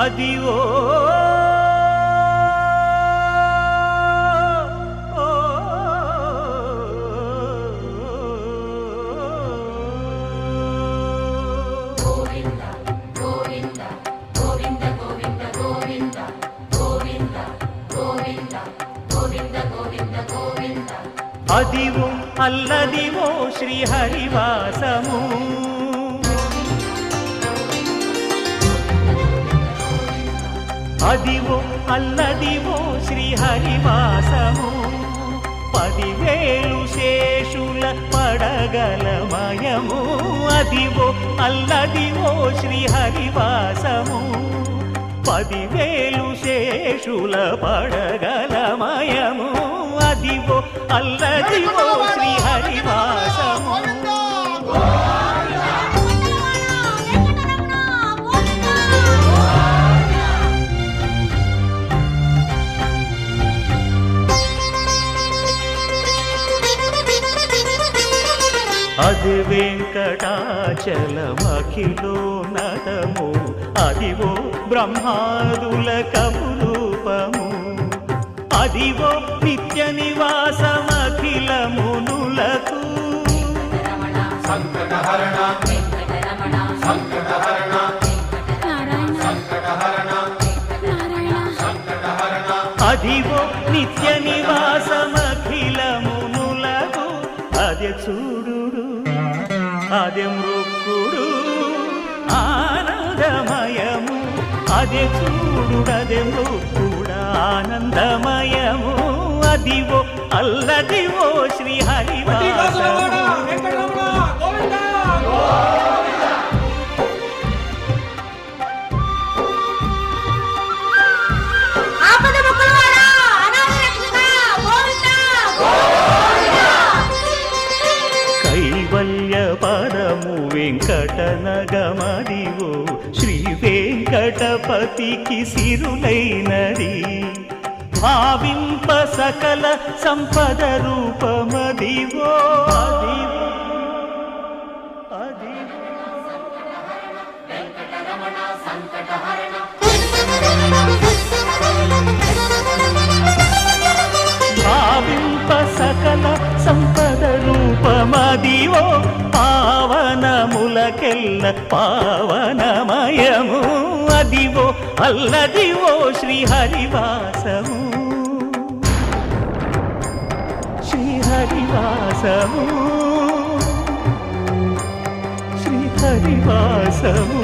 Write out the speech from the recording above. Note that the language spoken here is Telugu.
అదివో అదివో అల్లదివో శ్రీహరివాసము అదివో అల్లదివో శ్రీహరివాసము 10,000 శేషుల పడగలమయము అదివో అల్లదివో శ్రీహరివాసము 10,000 శేషుల పడగలమయము అదివో అల్లదివో శ్రీహరివాసము అది వెంకటాచలమఖిలోన్నతము అదివో బ్రహ్మాదుల కపురూపము అదివో నిత్య నివాసమఖిలమునులకు సంకటహరణ సంకటహరణ సంకటహరణ సంకటహరణ అదివో నిత్య నివాసమఖిలమునులకు అదే చూడు అదే మృక్కుడు ఆనందమయము అదే చూడు అదే మృక్కుడు ఆనందమయము అదివో అల్లదివో శ్రీహరివాసము పరము వెంకటనగమదివో శ్రీ వెంకటపతికి సిరులైనది భావింప సకల సంపద రూపమదివో భావింప సకల సంపద రూపమదివో పావనములకెల్ల పావనమయము అదివో అల్లదివో శ్రీహరివాసము శ్రీహరివాసము శ్రీహరివాసము